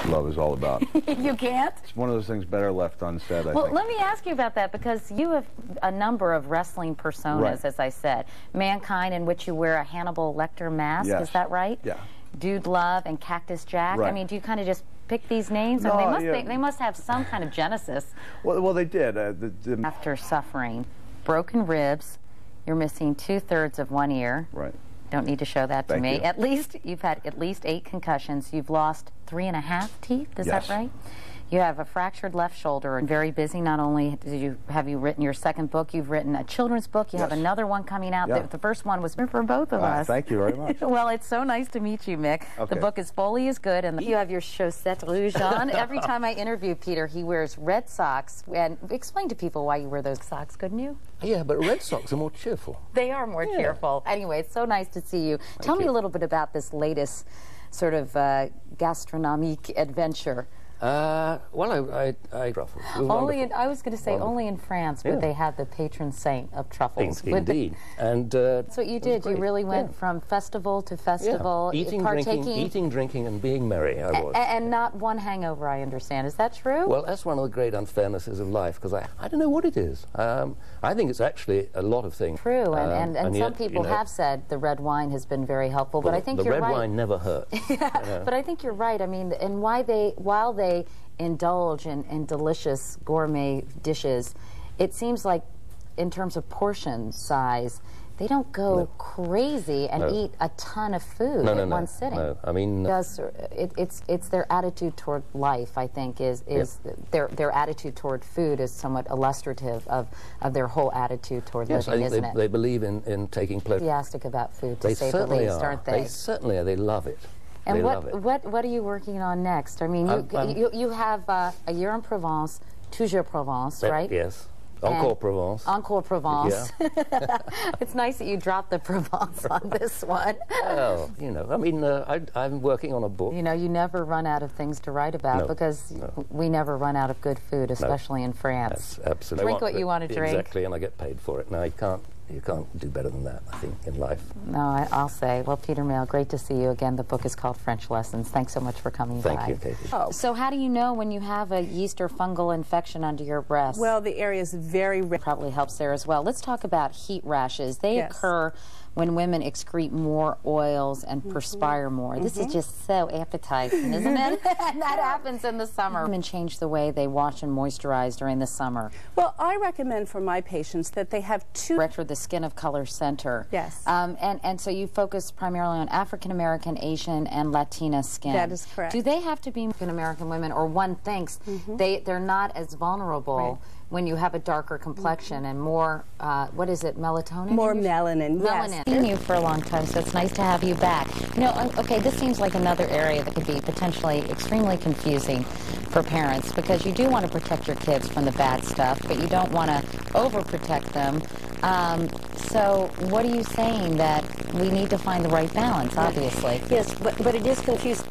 love is all about. You can't? It's one of those things better left unsaid, I think. Well, let me ask you about that, because you have a number of wrestling personas, right. as I said. Mankind, in which you wear a Hannibal Lecter mask, yes. is that right? Yeah. Dude Love and Cactus Jack. Right. I mean, do you kind of just pick these names? No, I mean, yeah. they must have some kind of genesis. Well, they did. After suffering broken ribs, you're missing 2/3 of one ear. Right. Don't need to show that to Thank me. you. At least you've had at least 8 concussions. You've lost 3.5 teeth. Is yes. that right? You have a fractured left shoulder and very busy. Not only have you written your second book, you've written a children's book. You yes. have another one coming out. Yeah. The first one was for both of us. Thank you very much. Well, it's so nice to meet you, Mick. Okay. The book is Foley is Good, and you have your chaussettes rouge on. Every time I interview Peter, he wears red socks. And explain to people why you wear those socks, couldn't you? Yeah, but red socks are more cheerful. They are more cheerful. Anyway, it's so nice to see you. Tell me a little bit about this latest sort of gastronomique adventure. Well, I truffles. Only in, I was going to say wonderful. only in France would they have the patron saint of truffles. Indeed. And that's what you did. You really went from festival to festival, eating, drinking, and being merry. I was. And not one hangover, I understand. Is that true? Well, that's one of the great unfairnesses of life, because I don't know what it is. I think it's actually a lot of things. True, and yet, some people have said the red wine has been very helpful, but I think you're right. The red wine never hurt. But I think you're right. I mean, and while they indulge in delicious gourmet dishes, it seems like in terms of portion size, they don't go crazy and eat a ton of food in one sitting. No, I mean, it's their attitude toward life. I think is their attitude toward food is somewhat illustrative of their whole attitude toward living, I think isn't it? they believe in taking pleasure. Enthusiastic about food, to say the least, aren't they? They certainly are. They love it. And what are you working on next? I mean, you have A Year in Provence, Toujours Provence, right? Yes. Encore Provence. Encore Provence. Yeah. It's nice that you dropped the Provence on this one. Well, you know, I mean, I'm working on a book. You know, you never run out of things to write about because we never run out of good food, especially in France. That's absolutely. Drink what you want to drink. Exactly, and I get paid for it. Now, you can't do better than that, I think, in life. No, I'll say. Well, Peter Mayle, great to see you again. The book is called French Lessons. Thanks so much for coming by. Thank you, Katie. Oh. So how do you know when you have a yeast or fungal infection under your breast? Well, the area is very red. Probably helps there as well. Let's talk about heat rashes. They occur when women excrete more oils and perspire more. This is just so appetizing, isn't it? And that happens in the summer. Women change the way they wash and moisturize during the summer. Well, I recommend for my patients that they have Director of the Skin of Color Center. Yes. And so you focus primarily on African American, Asian, and Latina skin. That is correct. Do they have to be African American women, or one thinks they're not as vulnerable when you have a darker complexion and more, what is it, melatonin? More melanin, yes. I've seen you for a long time, so it's nice to have you back. You know, okay, this seems like another area that could be potentially extremely confusing for parents, because you do want to protect your kids from the bad stuff, but you don't want to overprotect them. So what are you saying? That we need to find the right balance, obviously. Yes, but it is confusing.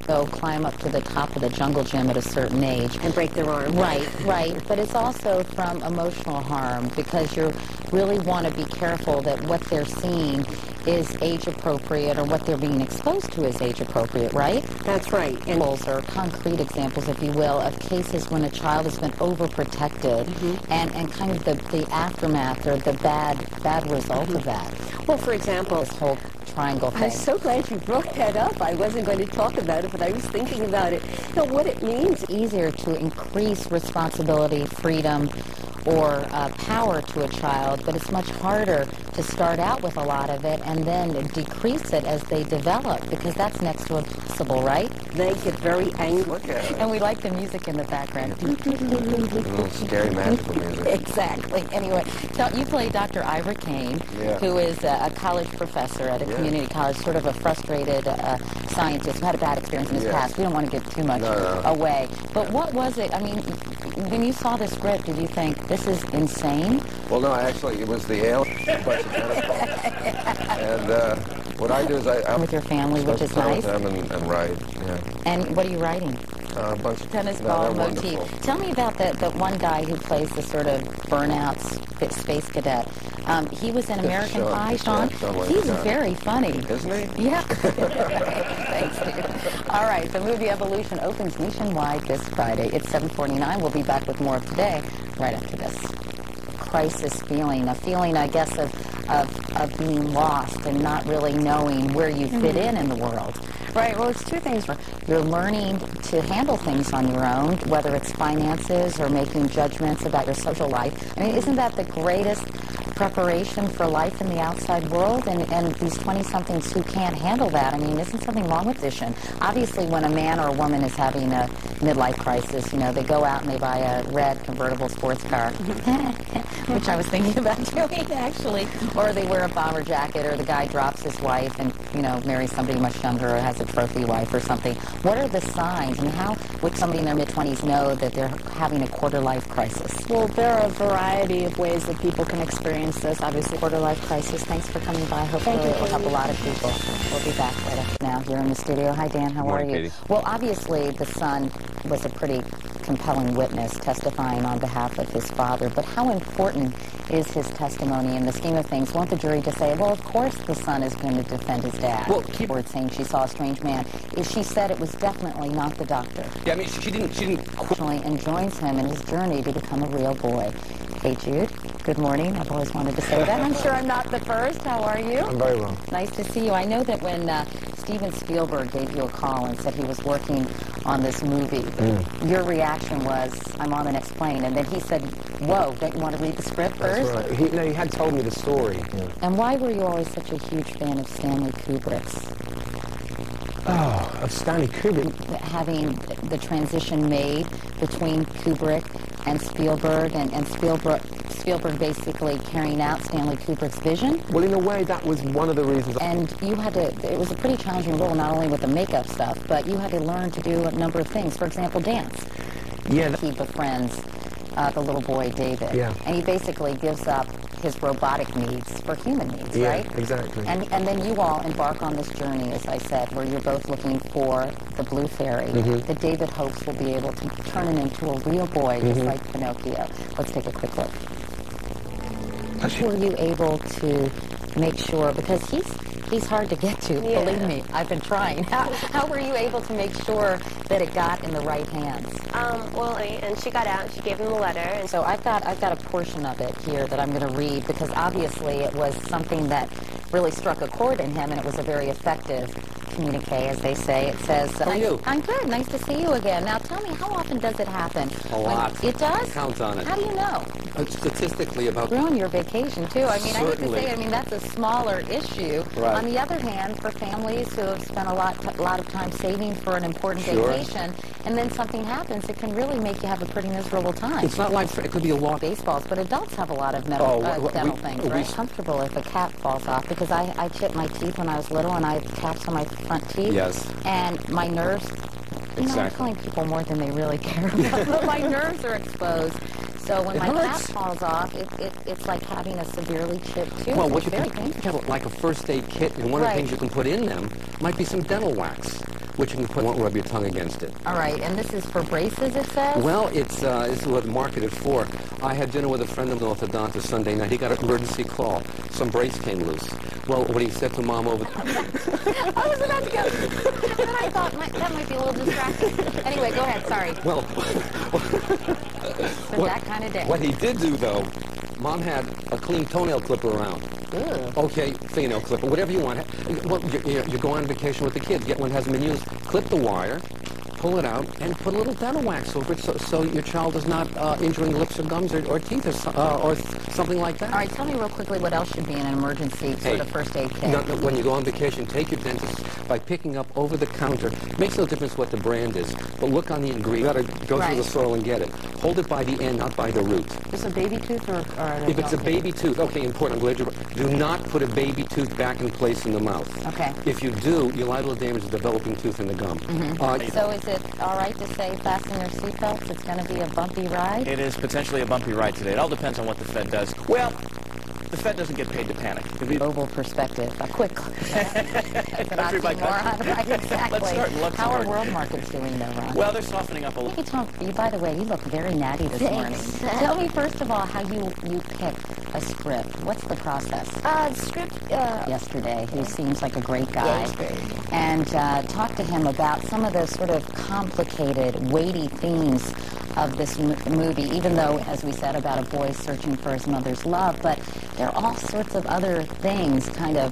Go climb up to the top of the jungle gym at a certain age. And break their arm. Right. But it's also from emotional harm, because you really want to be careful that what they're seeing is age appropriate, or what they're being exposed to is age appropriate, right? That's right. And those are concrete examples, if you will, of cases when a child has been overprotected and kind of the aftermath or the bad result of that. Well, for example, this whole triangle thing. I'm so glad you brought that up. I wasn't going to talk about it, but I was thinking about it. You know, what it means. It's easier to increase responsibility, freedom, or power to a child, but it's much harder to start out with a lot of it and then decrease it as they develop, because that's next to impossible, right? They get very angry. And we like the music in the background. Little scary magical music. Exactly. Anyway, so you play Dr. Ira Kane, who is a college professor at a community college, sort of a frustrated scientist who had a bad experience in his past. We don't want to give too much away. But what was it? I mean, when you saw the script, did you think, this is insane? Well, no, actually, it was the alien question. And what I do is I'm with your family, which is nice. nice. With them and write. Yeah. And what are you writing? A bunch of tennis no, ball they're motif. wonderful. Tell me about the one guy who plays the sort of burnout space cadet. He was in American Sean. Pie, Sean. Yeah, Sean He's Sean. very funny. Isn't he? Yeah. Thanks, dude. All right, the movie Evolution opens nationwide this Friday. It's 7:49. We'll be back with more of Today right after this. Crisis feeling, a feeling, I guess, of being lost and not really knowing where you fit in the world. Right, well, it's two things. You're learning to handle things on your own, whether it's finances or making judgments about your social life. I mean, isn't that the greatest preparation for life in the outside world? And these 20-somethings who can't handle that, I mean, isn't something wrong with this? Obviously, when a man or a woman is having a midlife crisis, you know, they go out and they buy a red convertible sports car, which I was thinking about doing, actually. Or they wear a bomber jacket, or the guy drops his wife and, you know, marries somebody much younger or has a trophy wife or something. What are the signs, and how would somebody in their mid-20s know that they're having a quarter-life crisis? Well, there are a variety of ways that people can experience this. Obviously, Quarter-life crisis. Thanks for coming by. Hopefully it will help a lot of people. We'll be back right after now here in the studio. Hi, Dan. How are you? Katie. Well, obviously, the son was a pretty compelling witness testifying on behalf of his father, but how important is his testimony in the scheme of things? Won't the jury just say, well, of course the son is going to defend his dad? Well, or it's saying she saw a strange man. She said it was definitely not the doctor. Yeah, I mean, she didn't And joins him in his journey to become a real boy. Hey, Jude. Good morning. I've always wanted to say that. I'm sure I'm not the first. How are you? I'm very well. Nice to see you. I know that when Steven Spielberg gave you a call and said he was working on this movie, your reaction was, I'm on the next plane. And then he said, whoa, don't you want to read the script first? That's right. He had told me the story. Yeah. And why were you always such a huge fan of Stanley Kubrick's? Oh, of Stanley Kubrick. Having the transition made between Kubrick and Spielberg, and Spielberg basically carrying out Stanley Kubrick's vision. Well, in a way, that was one of the reasons. And you had to, it was a pretty challenging role, not only with the makeup stuff, but you had to learn to do a number of things. For example, dance. Yeah. He befriends the little boy, David. Yeah. And he basically gives up his robotic needs for human needs, Yeah, right? exactly. And then you all embark on this journey, as I said, where you're both looking for the blue fairy that David hopes will be able to turn him into a real boy, just like Pinocchio. Let's take a quick look. How were you able to make sure, because he's hard to get to, Yeah. believe me, I've been trying. How were you able to make sure that it got in the right hands? And she got out and she gave him the letter. And So I've got a portion of it here that I'm going to read, because obviously it was something that really struck a chord in him, and it was a very effective communique, as they say. It says, How are you? I'm good. Nice to see you again. Now tell me, how often does it happen? A lot. It does? Count on it. How do you know? Statistically, about Ruin your vacation, too. I mean, I hate to Certainly. say it, I mean, that's a smaller issue. Right. On the other hand, for families who have spent a lot of time saving for an important Sure. vacation, and then something happens, it can really make you have a pretty miserable time. it's not like it could be a walk. Baseballs, but adults have a lot of Oh, dental we- things, we- right? Comfortable if a cap falls off, because I chipped my teeth when I was little, and I have caps on my front teeth. Yes. And my nerves, you know, I'm Exactly. telling people more than they really care about, but my nerves are exposed. So when It my cap hurts. falls off, it's like having a severely chipped tooth. Well, what It's you very can painful. have like a first aid kit, and one of Right. the things you can put in them might be some dental wax, which you can put, won't rub your tongue against it. All right, and this is for braces, it says? Well, this is what the market is for. I had dinner with a friend of an orthodontist Sunday night. He got an emergency call. Some brace came loose. Well, what he said to Mom over... I was about to go. Then I thought that might be a little distracting. Anyway, go ahead, sorry. Well, So that kind of day. what he did do, though, Mom had a clean toenail clipper around. Okay, fingernail clipper, whatever you want. Well, you go on vacation with the kids, get one that hasn't been used, clip the wire, pull it out, and put a little dental wax over it so your child is not injuring lips or gums or teeth or something like that. All right, tell me real quickly what else should be in an emergency sort of first aid kit. No, when you go on vacation, take your dentist by picking up over the counter. Makes no difference what the brand is, but look on the ingredient. You got to go Right. through the soil and get it. Hold it by the end, not by the root. Is it a baby tooth or an If it's a adult baby tooth, okay, important. I'm glad you. Do not put a baby tooth back in place in the mouth. Okay. If you do, you're liable to damage the developing tooth in the gum. tooth? So is it all right to say fasten your seatbelts? It's going to be a bumpy ride? It is potentially a bumpy ride today. It all depends on what the Fed does. Well, The Fed doesn't get paid to panic. Global perspective, a quick Country by country. Right, exactly. Let's start in How are Luxembourg. world markets doing, though, Ron? Well, they're softening up a little. Hey, Tom, by the way, you look very natty this morning. Tell me, first of all, how you pick a script. What's the process? Script, Yesterday, who seems like a great guy. yeah, he's great. And talk to him about some of the sort of complicated, weighty themes of this movie, even though, as we said, about a boy searching for his mother's love, but there are all sorts of other things kind of,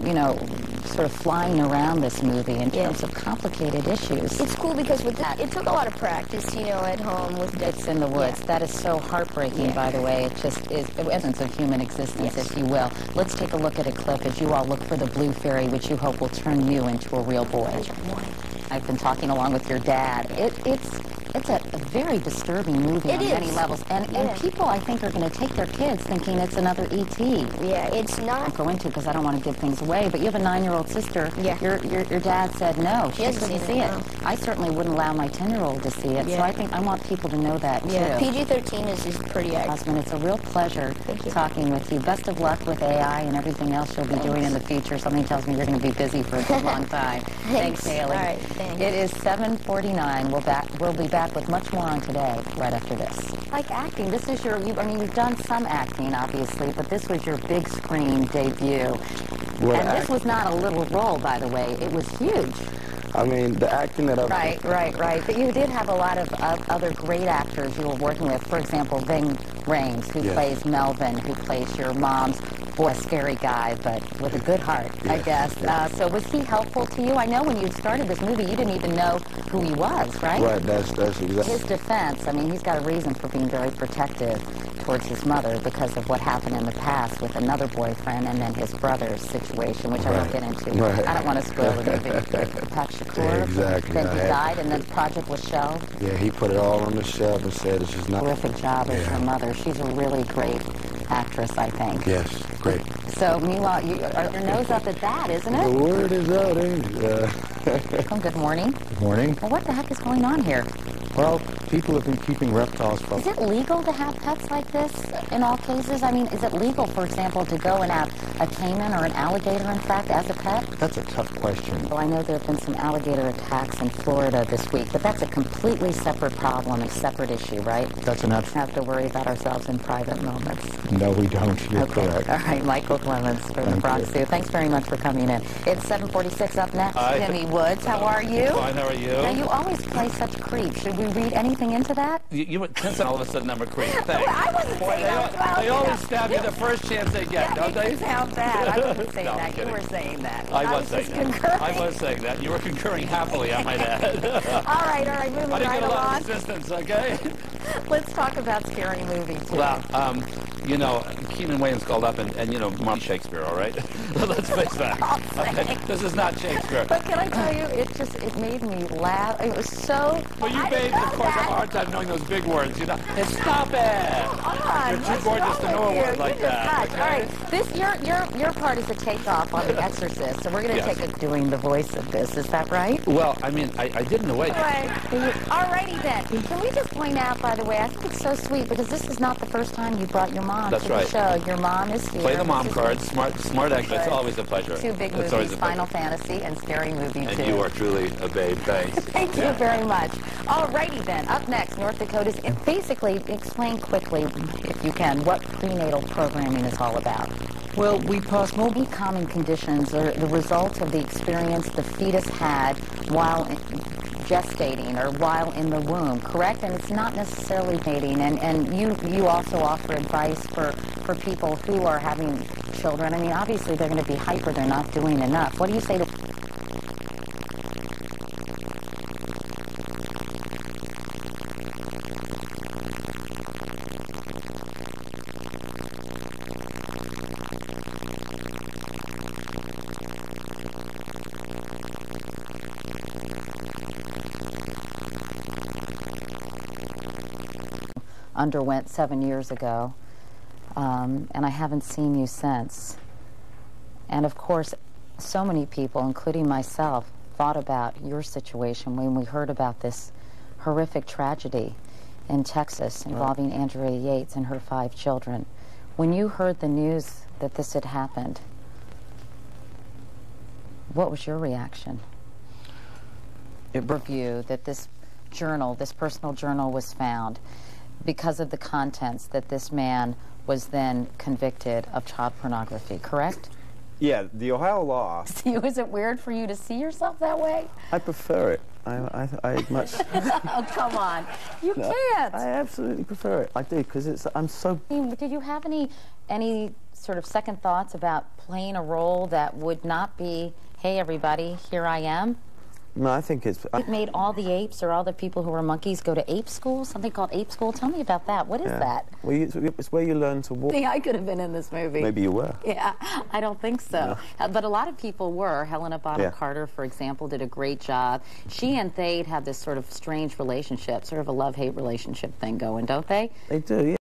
you know, sort of flying around this movie in terms of complicated issues. It's cool because with that, it took a lot of practice, you know, at home with It's in the woods. Yeah. That is so heartbreaking, by the way. It just is the essence of human existence, if you will. Let's take a look at a clip as you all look for the blue fairy, which you hope will turn you into a real boy. I've been talking along with your dad. It's a very disturbing movie on many levels. And people, I think, are going to take their kids thinking it's another E.T. Yeah, it's I not. won't go into because I don't want to give things away, but you have a 9-year-old sister. Yeah. Your dad said no. She hasn't couldn't seen see it, it. no. I certainly wouldn't allow my 10-year-old to see it, so Yeah. I think I want people to know that, Yeah, too. PG-13 is pretty accurate. Osmond, it's a real pleasure talking with you. Best of luck with AI and everything else you'll be doing in the future. Something tells me you're going to be busy for a good long time. Thanks, Haley. All right, thanks. It is 7:49. We'll be back with much more on today, right after this. Like acting, this is I mean, you've done some acting, obviously, but this was your big screen debut. Well, And this was not a little role, by the way. It was huge. I mean, the acting that I've... Right. But you did have a lot of other great actors you were working with. For example, Ving Rhames, who plays Melvin, who plays your mom's boy, scary guy, but with a good heart, I guess. So was he helpful to you? I know when you started this movie, you didn't even know who he was, right? Right, that's exactly... His defense, I mean, he's got a reason for being very protective towards his mother because of what happened in the past with another boyfriend and then his brother's situation, which I won't get into. Right. I don't want to spoil the movie. Pat Shakur, Exactly. then he died and then the project was shelved. Yeah, he put it all on the shelf and said it's just not... Terrific job as your mother. She's a really great actress, I think. Yes, great. So, meanwhile, your nose up at that, isn't The it? word is out, eh? Oh, good morning. Good morning. Well, what the heck is going on here? Well, people have been keeping reptiles for... Is it legal to have pets like this in all cases? I mean, is it legal, for example, to go and have a caiman or an alligator, in fact, as a pet? That's a tough question. Well, I know there have been some alligator attacks in Florida this week, but that's a completely separate problem, a separate issue, right? That's an absolute... Have to worry about ourselves in private moments. No, we don't. You're Okay. correct. All right, Michael Clemens from the Thank Bronx you. Zoo. Thanks very much for coming in. It's 7:46 up next. Hi. Timmy Woods, how are you? Fine, how are you? Now, you always play such creeps. Should we read anything into that? You went 10 all of a sudden I'm a creep. Thanks. I wasn't Boy, saying that. Well, they always stab you the first chance they get, don't they? Sound bad. I wasn't saying No, I'm that. You kidding. were saying that. I was saying just that. concurring. I was saying that. You were concurring happily, I might add. All right, moving I didn't right get a lot along. of assistance, okay? Let's talk about Scary Movie, too. Well, you know, Keenan Wayans called up and you know, Mark Shakespeare, all right? Let's face that. Okay, this is not Shakespeare. But can I tell you, it made me laugh. It was so... Well, you I made, didn't know of course, that. a hard time knowing those big words, you know. Stop it! On, You're too what's gorgeous wrong to know a with you? word like You just that, touched. okay? All right, this your part is a takeoff on The Exorcist, so we're going to Yes. take it doing the voice of this. Is that right? Well, I mean, I did in a way. Alrighty then. Can we just point out, by the way, I think it's so sweet because this is not the first time you brought your mom That's to the right. show. Your mom is here. Play the mom She's card. Smart exit. It's always a pleasure. Two big It's always movies, a pleasure. Final Fantasy and Scary Movie And 2. you are truly a babe. Thanks. Thank you very much. Alrighty then. Up next, North Dakota's. Basically, explain quickly, if you can, what prenatal programming is all about. Well, we pass more... Maybe common conditions are the result of the experience the fetus had while gestating or while in the womb, correct? And it's not necessarily dating. And you also offer advice for people who are having children. I mean, obviously they're going to be hyper. They're not doing enough. What do you say to... underwent 7 years ago, and I haven't seen you since. And of course, so many people, including myself, thought about your situation when we heard about this horrific tragedy in Texas involving Andrea Yates and her 5 children. When you heard the news that this had happened, what was your reaction? Review that this journal, this personal journal, was found because of the contents that this man was then convicted of child pornography, correct? Yeah, the Ohio law. See, was it weird for you to see yourself that way? I prefer it. I much. Oh, come on. You can't. I absolutely prefer it. I do, because I'm so. Did you have any sort of second thoughts about playing a role that would not be, hey, everybody, here I am? No, I think it's... It made all the apes or all the people who were monkeys go to ape school, something called ape school. Tell me about that. What is that? Well, it's where you learn to walk. See, I could have been in this movie. Maybe you were. Yeah, I don't think so. No. But a lot of people were. Helena Bonham Carter, for example, did a great job. She and Thade have this sort of strange relationship, sort of a love-hate relationship thing going, don't they? They do, yeah.